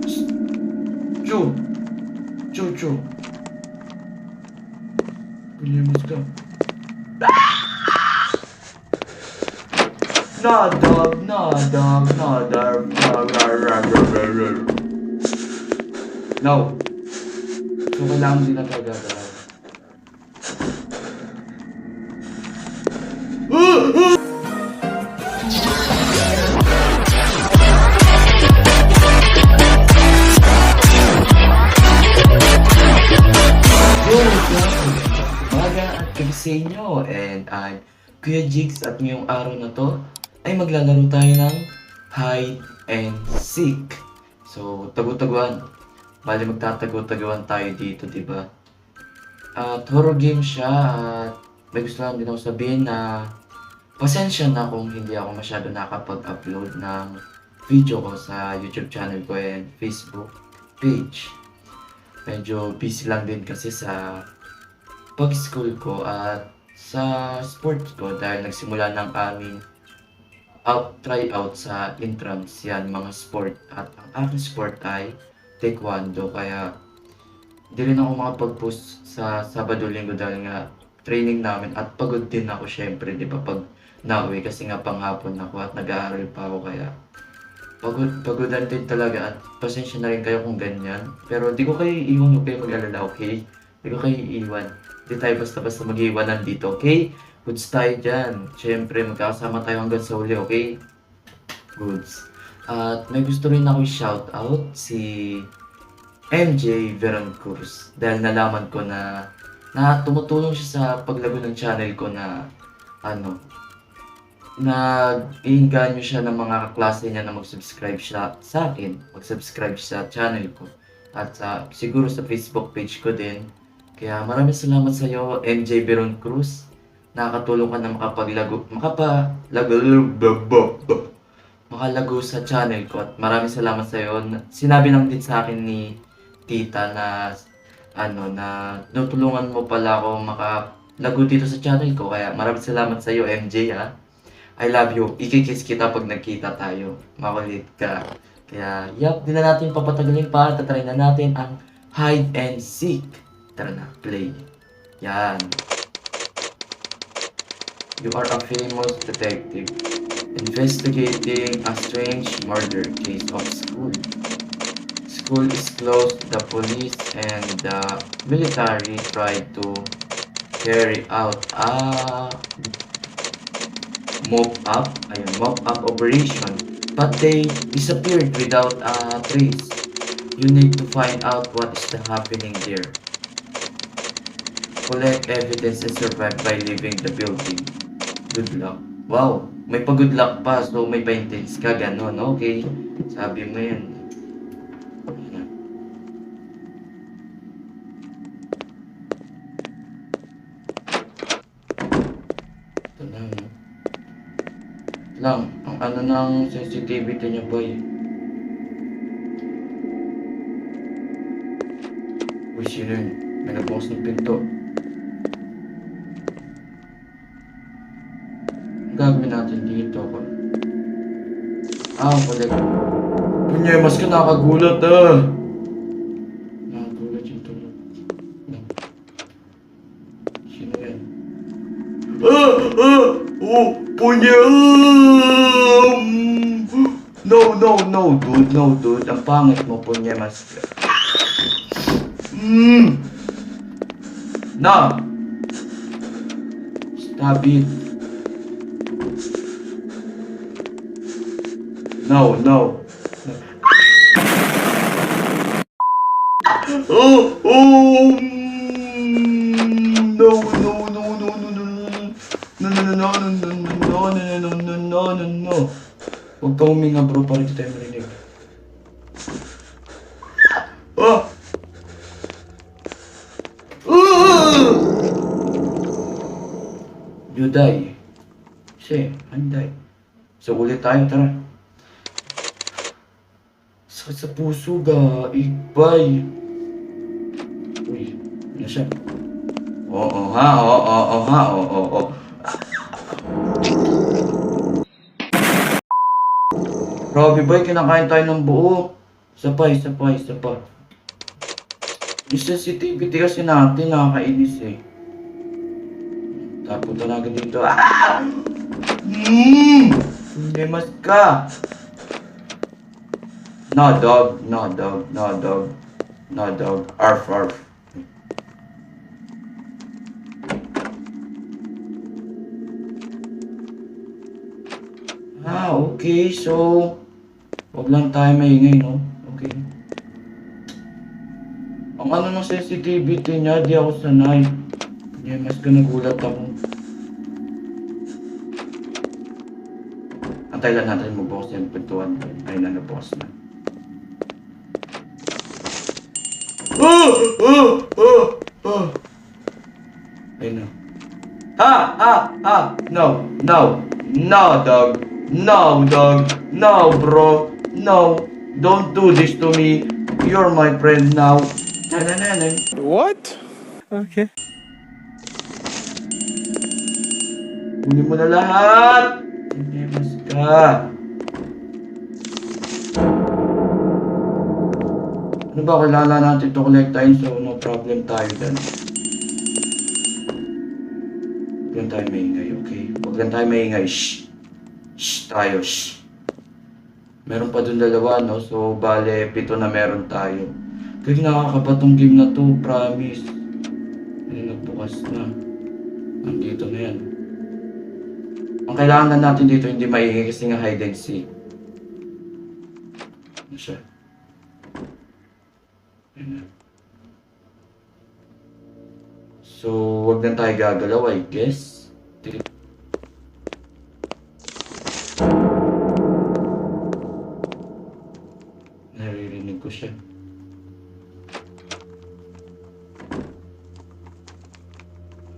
Chu! Chu! Pilimus ka. Nadab. No. So, kailangan din na tagagalaw. Sa inyo, and I'm Kuya Jigs, at ngayong araw na to ay maglalaro tayo ng hide and seek. So, tagu-taguan. Bali magtatago-taguan tayo dito, diba? At horror game siya, at may gusto lang din ako sabihin na pasensya na kung hindi ako masyado nakapag-upload ng video ko sa YouTube channel ko and Facebook page. Medyo busy lang din kasi sa pag-school ko at sa sports ko dahil nagsimula ng aming tryout sa intrams, yan mga sport, at ang aking sport ay taekwondo, kaya di rin ako makapag-post sa Sabado-Linggo dahil nga training namin at pagod din ako syempre, di ba, pag nauwi kasi nga panghapon ako at nag-aaral pa ako, kaya pagodan din talaga, at pasensya na rin kayo kung ganyan, pero di ko kayo iiwan, huwag kayo mag-alala, okay? Di ko kayo iiwan. Di tayo basta-basta mag-iwanan dito, okay? Goods tayo dyan. Siyempre, magkakasama tayo hanggang sa huli, okay? Goods. At may gusto rin ako i-shoutout si MJ Veron Cruz. Dahil nalaman ko na tumutulong siya sa paglago ng channel ko na nag-iinganyo siya ng mga kaklase niya na mag-subscribe siya sa akin. Mag-subscribe siya sa channel ko. At siguro sa Facebook page ko din. Kaya maraming salamat sa iyo, MJ Veron Cruz. Nakakatulong ka na makalago sa channel ko, at maraming salamat sa iyo. Sinabi lang din sa akin ni Tita na na tutulungan mo pala ako makalago dito sa channel ko. Kaya maraming salamat sa iyo, MJ, ha. I love you. Ikikiss kita pag nagkita tayo. Makulit ka. Kaya, di na natin papatagalin pa. Tatry na natin ang hide and seek. Tara na, play. Yan. You are a famous detective investigating a strange murder case of school. School is closed. The police and the military tried to carry out a mop-up operation, but they disappeared without a trace. You need to find out what is happening there. Collect evidence and survive by leaving the building. Good luck. Wow, may pa-good luck pa, so may pa-intense ka, ganon, okay? Sabi mo yan. Ito lang, ang ng sensitivity niya, boy. Uy, sino yun? May nagbukas ng pinto. Gagawin natin dito ko. Kulit. Punya, mas ka nakagulat, Nakagulat yung tulog. Sino yan? Punya! No, dude. Ang pangit mo, Punya, mas. No! Stop it. No. No. Huwag ka huminga, bro, para hindi tayo marinig. You die. Kasi, die. So, ulit tayo, tara. Sa puso ga, igbay. Uy, ano siya? Oo. Grabe boy, kinakain tayo ng buo. Isa pa. Yung sensitivity kasi natin, nakakainis eh. Tapunta na agad dito. Ah! Mas ka! No dog, no dog, no dog. No dog. Arf, arf. Okay. So, wag lang tayo maingay, no? Okay. Ang ano ng sensitivity niya, di ako sanay. Kaya mas ka nagulat ako. Antay lang natin magbukas yung pintuan. Ayun na, nabukas na. Ayun na. No, no, no, dog. No, dog. No, bro. No. Don't do this to me. You're my friend now. What? Okay. Huli mo na lahat. Hindi mas ka. Ano ba, kailangan natin ito kolektahin, so no problem tayo dyan. Huwag lang tayo maingay, okay? Huwag lang tayo maingay, shh. Shh tayo, shh. Meron pa dun dalawa, no? So, bale, 7 na meron tayo. Kaya nakakaba tong game na to, promise. Ay, nagbukas na. Nandito na yan. Ang kailangan na natin dito, hindi maingay kasi nga hide and seek. Ano siya? Ayun na. So, wag na tayo gagalaw, I guess. Naririnig ko siya.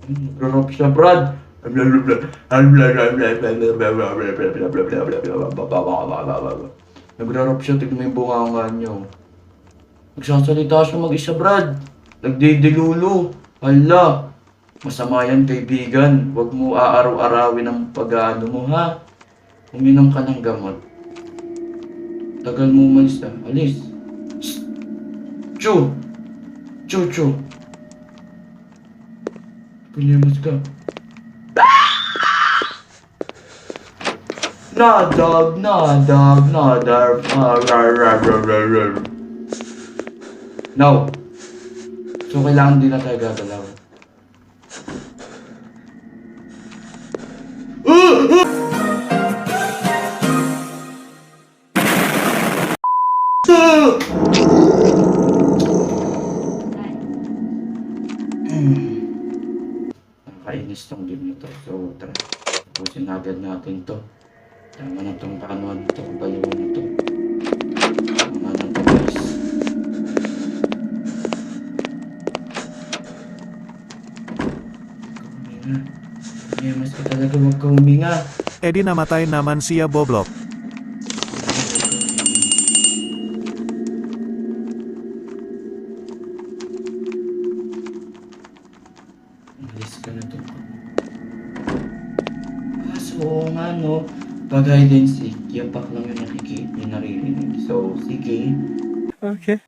Nag-rap siya, Brad. Nag-rap siya, tignan mo yung bunganga niyo. Nagsasalita siya mag-isa, Brad. Nagdidilulo. Hala. Masama yan, kaibigan. Huwag mo aaraw-arawin ang pag-ano mo, ha? Uminom ka ng gamot. Tagal mo umalis, ha? Alis. Shh. Chu! Chu, chu. Pinyamas ka. No, dog, no, dog, no, dog. No. So, kailangan din na tayo gagalaw. Nakakainis tong game na to. So, tara. Tapusin agad natin to. Tama na tong kanuan to. Baliw na to. Tama na to, guys. Mas ka talaga, huwag ka huminga. Edi namatay naman siya Boblok. Alis ka na to. So nga no, pag hide and seek, yapak lang yung nakikita, yung naririnig. So, sige, Okay.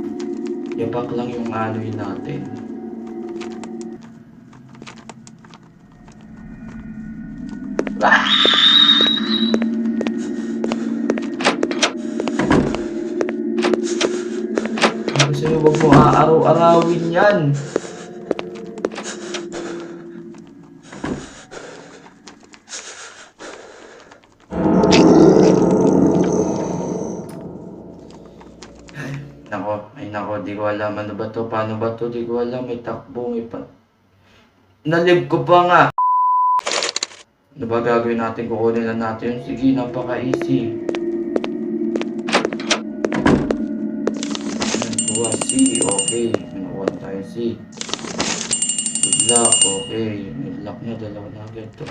yapak lang yung anoy natin. Kasi huwag mo aaraw-arawin yan. Ay nako, di ko alam ano ba to, paano ba to, di ko alam, may takbo, may pa... Nalib ko pa nga! Ano ba gagawin natin, kukunin lang natin yun, sige, napaka-easy. Buwa, C, okay, nakuha na tayo C. Good luck, okay, good luck na, dalawa na agad, to.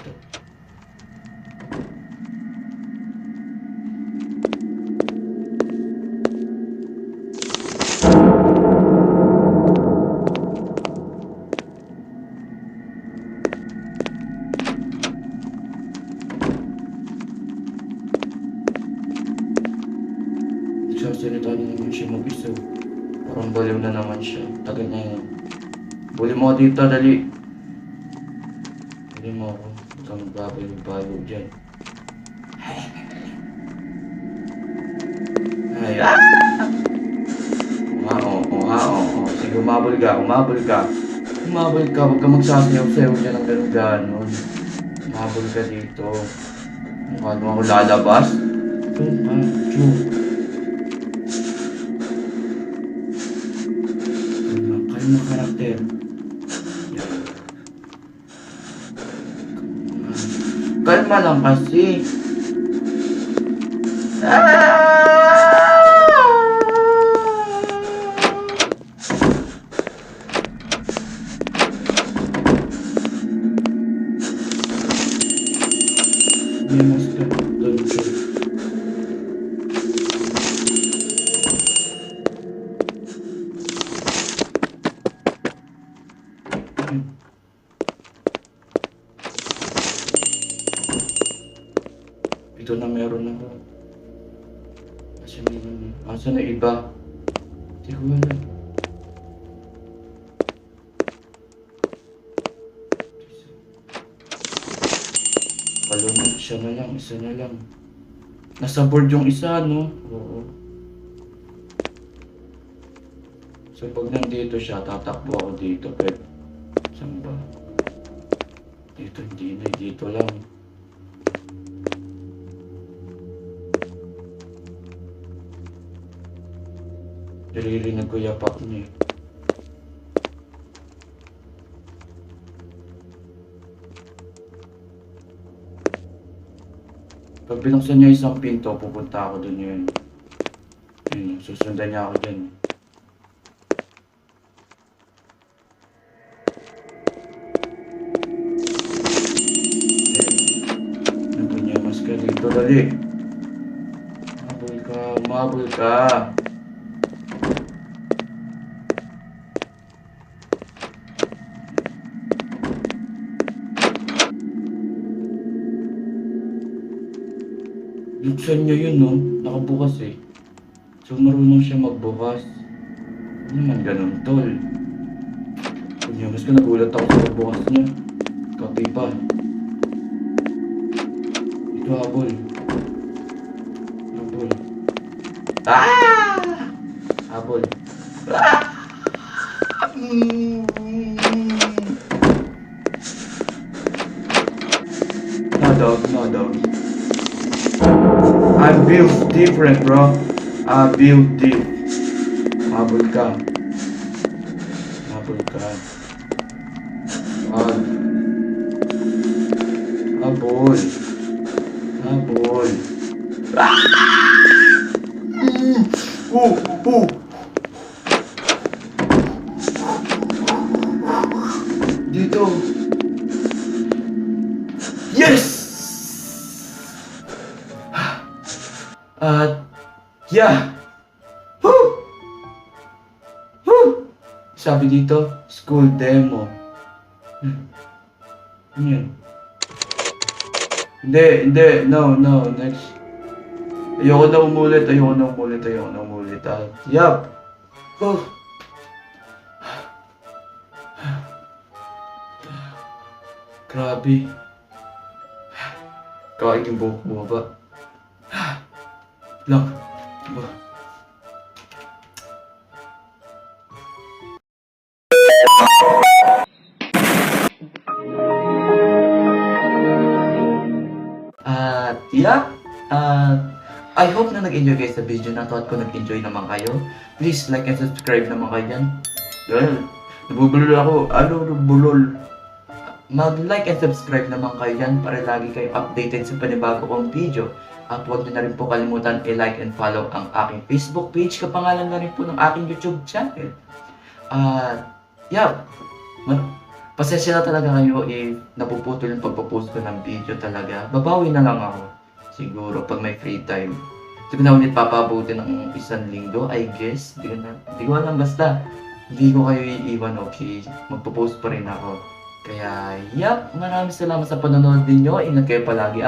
Nagsasalita na naman siya mag-isa. Parang baliw na naman siya. Tagal na yun. Buli mo ako dito, dali. Buli mo ako. Huwag kang magbabaliw-baliw dyan. Ay, Sige, umabol ka. Umabol ka, huwag ka magsasayaw-sayaw dyan ng ganun-ganon. Umabol ka dito. Mukha mo ako lalabas. Ito ka, kayo na karakter. Kalma lang kasi. Ito na meron ako. Asan na iba? Hindi ko alam. Siya na lang, isa na lang. Nasa board yung isa, no? Oo. So pag nandito siya, tatakbo ako dito. Pero, saan ba? Dito, hindi na. Dito lang. Naririnig ko yapak niya eh. Pag binuksan niya isang pinto, pupunta ako dun yun. Yun, susundan niya ako dun. Nandun niya mas ka dito, dali. Umabol ka. Buksan niya yun, no? Nakabukas eh. So, marunong siya magbukas. Ano naman ganun, tol? Kunya, mas ka nagulat ako sa pagbukas niya. Kapi pa. Ito, habol. Habol. Habol. No, dog. I built different, bro. I built deep. Mabul ka. Abol. Dito. Yes! Yeah. Sabi dito, school demo. Yan. Hindi. No. Next. Ayoko na umulit. Yup. Grabe. Kain yung buhok mo ba? Lang. I hope na nag-enjoy kayo sa video na to at kung nag-enjoy naman kayo, please like and subscribe naman kayo dyan. Nabubulol ako. Bulol. Mag-like and subscribe naman kayo dyan para lagi kayong updated sa panibago kong video. At huwag nyo na rin po kalimutan i-like and follow ang aking Facebook page. Kapangalan na rin po ng aking YouTube channel. Pasensya na talaga kayo if napuputol yung pagpapost ko ng video talaga. Babawi na lang ako. Siguro pag may free time. Hindi ko na ulit papabuti ng 1 linggo, I guess. Hindi ko alam, basta. Hindi ko kayo iiwan, okay? Magpo-post pa rin ako. Kaya, maraming salamat sa panonood ninyo. Ingat kayo palagi,